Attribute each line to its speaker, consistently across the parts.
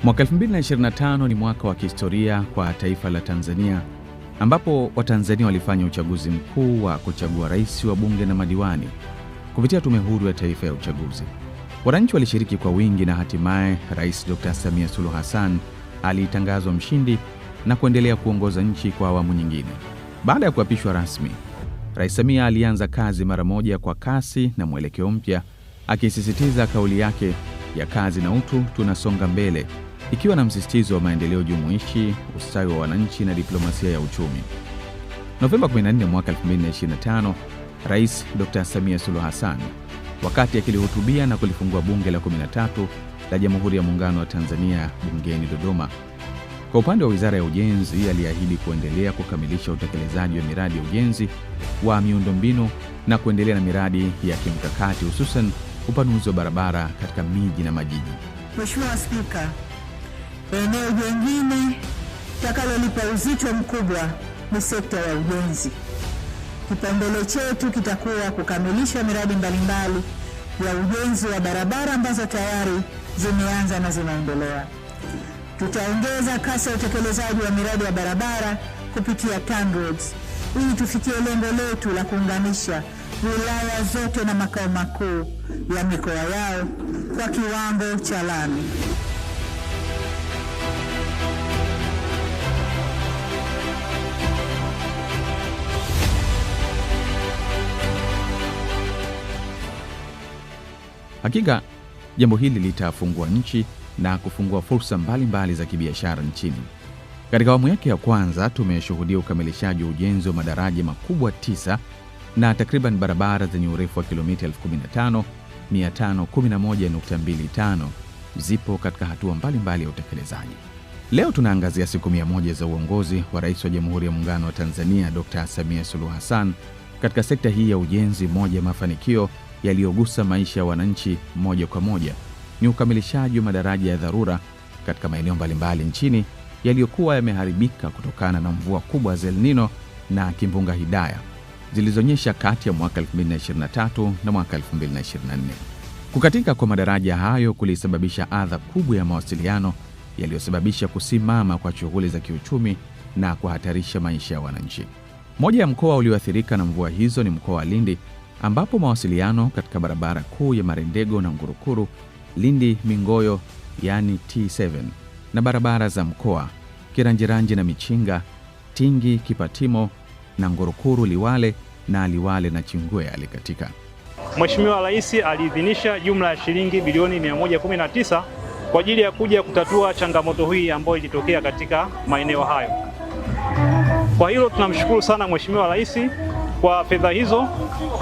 Speaker 1: Mwaka 2025 ni mwaka wa kihistoria kwa taifa la Tanzania, ambapo Watanzania walifanya uchaguzi mkuu wa kuchagua rais, wa bunge na madiwani kupitia Tume Huru ya Taifa ya Uchaguzi. Wananchi walishiriki kwa wingi na hatimaye Rais Dr. Samia Suluhu Hassan alitangazwa mshindi na kuendelea kuongoza nchi kwa awamu nyingine. Baada ya kuapishwa rasmi, Rais Samia alianza kazi mara moja kwa kasi na mwelekeo mpya, akisisitiza kauli yake ya kazi na utu, tunasonga mbele, ikiwa na msisitizo wa maendeleo jumuishi, ustawi wa wananchi na diplomasia ya uchumi. Novemba 14 mwaka 2025, Rais Dr. Samia Suluhu Hassan, wakati akilihutubia na kulifungua bunge la 13 la Jamhuri ya Muungano wa Tanzania bungeni Dodoma, kwa upande wa Wizara ya Ujenzi aliahidi kuendelea kukamilisha utekelezaji wa miradi ya ujenzi wa miundombinu na kuendelea na miradi ya kimkakati, hususan upanuzi wa barabara katika miji na majiji.
Speaker 2: Mheshimiwa Spika, eneo jingine takalolipa uzito mkubwa ni sekta ya ujenzi. Kipaumbele chetu kitakuwa kukamilisha miradi mbalimbali ya ujenzi wa barabara ambazo tayari zimeanza na zinaendelea. Tutaongeza kasi ya utekelezaji wa miradi ya barabara kupitia TANROADS ili tufikie lengo letu la kuunganisha wilaya zote na makao makuu ya mikoa yao kwa kiwango cha lami.
Speaker 1: Hakika jambo hili litafungua nchi na kufungua fursa mbalimbali za kibiashara nchini. Katika awamu yake ya kwanza tumeshuhudia ukamilishaji wa ujenzi wa madaraja makubwa 9 na takriban barabara zenye urefu wa kilomita 15,511.25 zipo katika hatua mbalimbali ya utekelezaji. Leo tunaangazia siku 100 za uongozi wa Rais wa Jamhuri ya Muungano wa Tanzania Dr. Samia Suluhu Hassan katika sekta hii ya ujenzi. Moja ya mafanikio yaliyogusa maisha ya wananchi moja kwa moja ni ukamilishaji wa madaraja ya dharura katika maeneo mbalimbali nchini yaliyokuwa yameharibika kutokana na mvua kubwa za El Nino na kimbunga Hidaya zilizonyesha kati ya mwaka 2023 na mwaka 2024. Kukatika kwa madaraja hayo kulisababisha adha kubwa ya mawasiliano yaliyosababisha kusimama kwa shughuli za kiuchumi na kuhatarisha maisha ya wananchi. Moja ya mkoa ulioathirika na mvua hizo ni mkoa wa Lindi, ambapo mawasiliano katika barabara kuu ya Marendego na Ngurukuru, Lindi Mingoyo yani T7, na barabara za mkoa Kiranjiranji na Michinga, Tingi Kipatimo na Ngurukuru Liwale na Liwale na Chingwea alikatika.
Speaker 3: Mheshimiwa Rais aliidhinisha jumla ya shilingi bilioni 119 kwa ajili ya kuja kutatua changamoto hii ambayo ilitokea katika maeneo hayo. Kwa hilo tunamshukuru sana Mheshimiwa Rais kwa fedha hizo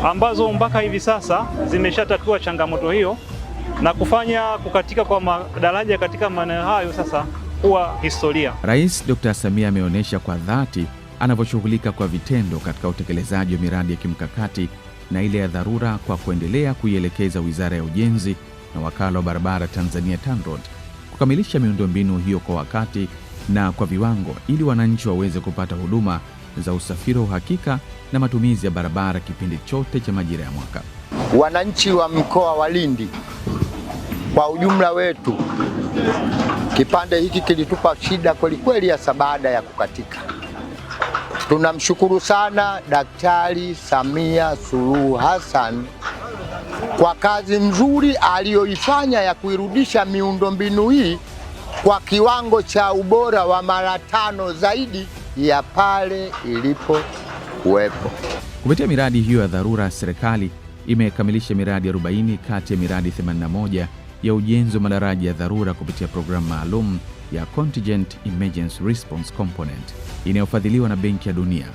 Speaker 3: ambazo mpaka hivi sasa zimeshatatua changamoto hiyo na kufanya kukatika kwa madaraja katika maeneo hayo sasa kuwa historia.
Speaker 1: Rais Dr. Samia ameonyesha kwa dhati anavyoshughulika kwa vitendo katika utekelezaji wa miradi ya kimkakati na ile ya dharura kwa kuendelea kuielekeza Wizara ya Ujenzi na Wakala wa Barabara Tanzania TANROADS kukamilisha miundombinu hiyo kwa wakati na kwa viwango ili wananchi waweze kupata huduma za usafiri wa uhakika na matumizi ya barabara kipindi chote cha majira ya mwaka.
Speaker 4: Wananchi wa mkoa wa Lindi kwa ujumla wetu, kipande hiki kilitupa shida kweli kweli hasa baada ya kukatika. Tunamshukuru sana Daktari Samia Suluhu Hassan kwa kazi nzuri aliyoifanya ya kuirudisha miundombinu hii kwa kiwango cha ubora wa mara 5 zaidi ya pale ilipokuwepo.
Speaker 1: Kupitia miradi hiyo ya dharura, serikali imekamilisha miradi 40 kati ya miradi 81 ya ujenzi wa madaraja ya dharura kupitia programu maalum ya Contingent Emergency Response Component inayofadhiliwa na Benki ya Dunia,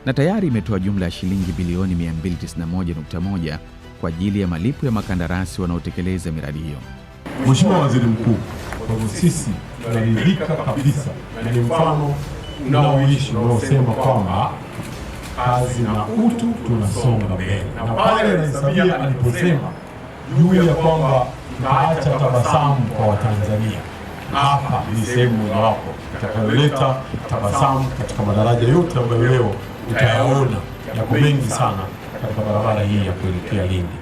Speaker 1: na tayari imetoa jumla ya shilingi bilioni 291.1 kwa ajili ya malipo ya makandarasi wanaotekeleza miradi hiyo.
Speaker 5: Mheshimiwa Waziri Mkuu, kwa hivyo sisi tunaridhika kabisa na ni mfano unaoishi unaosema kwamba kazi na utu, tunasonga mbele. Na pale Rais Samia aliposema juu ya kwamba tunaacha tabasamu kwa Watanzania, hapa ni sehemu mojawapo itakayoleta tabasamu katika madaraja yote ambayo leo utayaona yako mengi sana katika barabara hii ya kuelekea Lindi.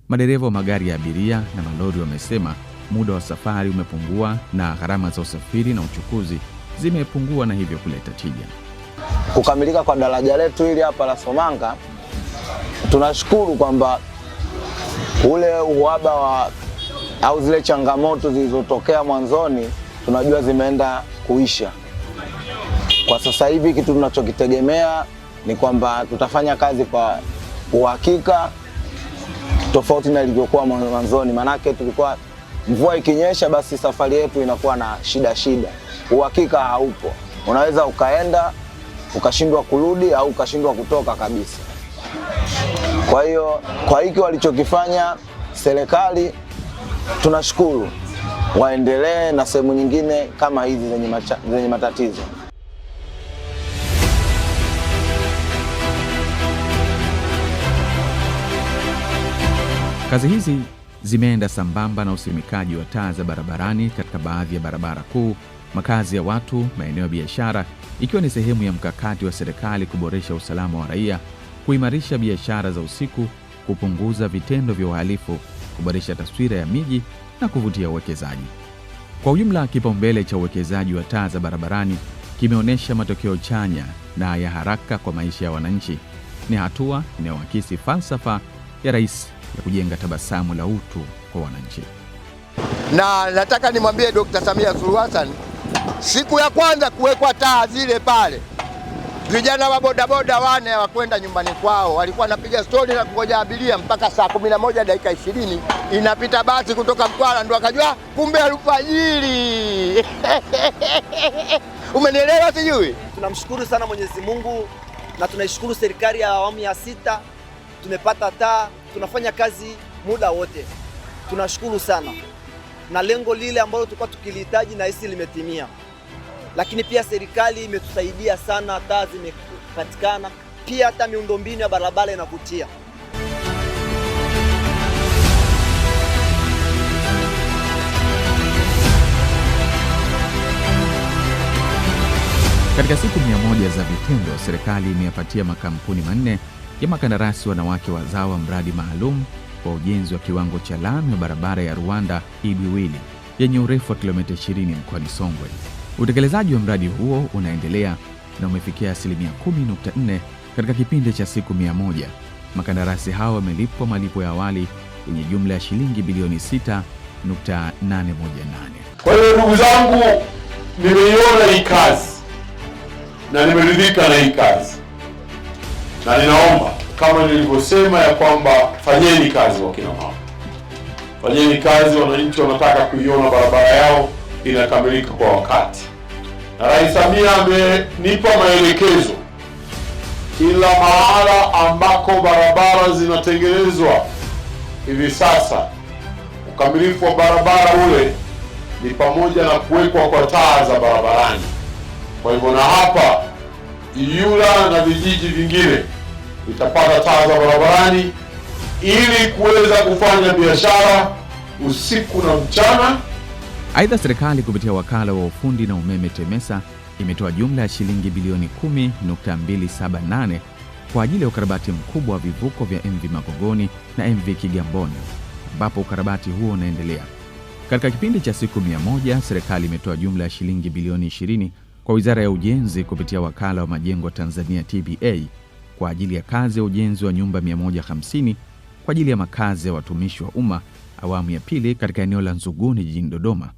Speaker 1: Madereva wa magari ya abiria na malori wamesema muda wa safari umepungua na gharama za usafiri na uchukuzi zimepungua na hivyo kuleta tija.
Speaker 6: Kukamilika kwa daraja letu hili hapa la Somanga, tunashukuru kwamba ule uhaba wa au zile changamoto zilizotokea mwanzoni tunajua zimeenda kuisha. Kwa sasa hivi kitu tunachokitegemea ni kwamba tutafanya kazi kwa uhakika tofauti na ilivyokuwa mwanzoni. Manake tulikuwa mvua ikinyesha basi safari yetu inakuwa na shida. Uhakika haupo. Unaweza ukaenda ukashindwa kurudi au ukashindwa kutoka kabisa. Kwa hiyo kwa hiki walichokifanya serikali tunashukuru, waendelee na sehemu nyingine kama hizi zenye matatizo.
Speaker 1: Kazi hizi zimeenda sambamba na usimikaji wa taa za barabarani katika baadhi ya barabara kuu, makazi ya watu, maeneo ya biashara, ikiwa ni sehemu ya mkakati wa serikali kuboresha usalama wa raia, kuimarisha biashara za usiku, kupunguza vitendo vya uhalifu, kuboresha taswira ya miji na kuvutia uwekezaji. Kwa ujumla, kipaumbele cha uwekezaji wa taa za barabarani kimeonyesha matokeo chanya na ya haraka kwa maisha ya wananchi. Ni hatua inayoakisi falsafa ya Rais ya kujenga tabasamu la utu kwa wananchi.
Speaker 4: Na nataka nimwambie Dr. Samia Suluhu Hassan, siku ya kwanza kuwekwa taa zile pale, vijana wa bodaboda wane hawakwenda nyumbani kwao, walikuwa wanapiga stori na kungoja abiria mpaka saa 11 dakika 20 inapita basi kutoka Mtwara, ndio akajua kumbe alfajiri. Umenielewa sijui?
Speaker 7: Tunamshukuru sana Mwenyezi Mungu na tunaishukuru serikali ya awamu ya 6. Tumepata taa, tunafanya kazi muda wote. Tunashukuru sana. Na lengo lile ambalo tulikuwa tukilihitaji na hisi limetimia. Lakini pia serikali imetusaidia sana, taa zimepatikana, pia hata miundombinu ya barabara inavutia.
Speaker 1: Katika siku 100 za vitendo, serikali imeyapatia makampuni 4 ya makandarasi wanawake wazawa mradi maalum kwa ujenzi wa kiwango cha lami wa barabara ya Rwanda Ibiwili yenye urefu wa kilomita 20 mkoani Songwe. Utekelezaji wa mradi huo unaendelea na umefikia 10.4 katika kipindi cha siku 100. Makandarasi hao wamelipwa malipo ya awali yenye jumla ya shilingi bilioni 6.818.
Speaker 5: Kwa hiyo ndugu zangu, nimeiona hii kazi na nimeridhika na hii kazi, na ninaomba kama nilivyosema ya kwamba fanyeni kazi wakina mama, fanyeni kazi. Wananchi wanataka kuiona barabara yao inakamilika kwa wakati, na Rais Samia amenipa maelekezo kila mahala ambako barabara zinatengenezwa hivi sasa, ukamilifu wa barabara ule ni pamoja na kuwekwa kwa taa za barabarani. Kwa hivyo na hapa Iyula na vijiji vingine vitapata taa za barabarani ili kuweza kufanya biashara usiku na mchana.
Speaker 1: Aidha, serikali kupitia wakala wa ufundi na umeme TEMESA imetoa jumla ya shilingi bilioni 10.278 kwa ajili ya ukarabati mkubwa wa vivuko vya MV Makongoni na MV Kigamboni, ambapo ukarabati huo unaendelea. Katika kipindi cha siku 100, serikali imetoa jumla ya shilingi bilioni 20 kwa Wizara ya Ujenzi kupitia wakala wa majengo Tanzania TBA kwa ajili ya kazi ya ujenzi wa nyumba 150 kwa ajili ya makazi ya watumishi wa umma awamu ya pili katika eneo la Nzuguni jijini Dodoma,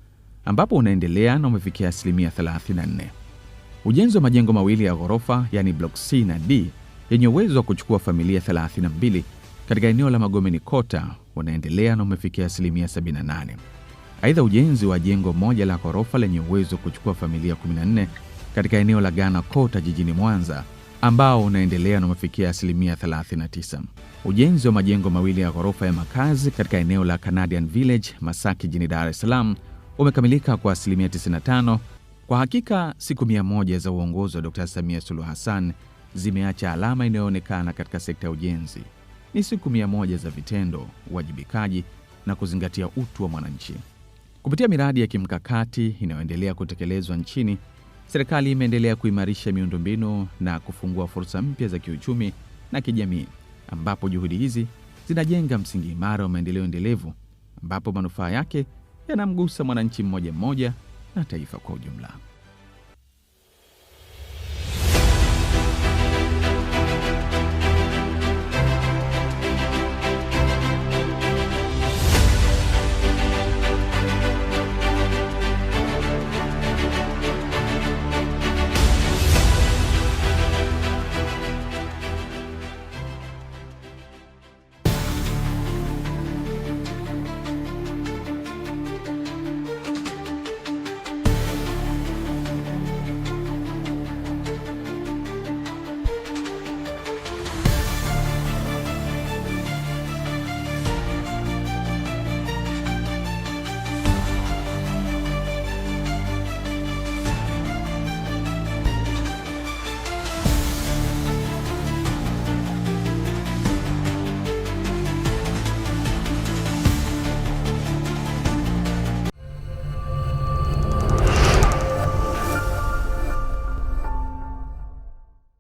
Speaker 1: ambapo unaendelea na umefikia 34%. Ujenzi wa majengo mawili ya ghorofa yani block C na D yenye uwezo wa kuchukua familia 32 katika eneo la Magomeni Kota unaendelea na umefikia 78%. Aidha, ujenzi wa jengo moja la ghorofa lenye uwezo wa kuchukua familia 14 katika eneo la Ghana Kota jijini Mwanza ambao unaendelea na umefikia 39%. Ujenzi wa majengo mawili ya ghorofa ya makazi katika eneo la Canadian Village Masaki jijini Dar es Salaam umekamilika kwa 95%. Kwa hakika siku 100 za uongozi wa Dr. Samia Suluhu Hassan zimeacha alama inayoonekana katika sekta ya ujenzi. Ni siku 100 za vitendo, uwajibikaji na kuzingatia utu wa mwananchi. Kupitia miradi ya kimkakati inayoendelea kutekelezwa nchini, serikali imeendelea kuimarisha miundombinu na kufungua fursa mpya za kiuchumi na kijamii, ambapo juhudi hizi zinajenga msingi imara wa maendeleo endelevu ambapo manufaa yake yanamgusa mwananchi mmoja mmoja na taifa kwa ujumla.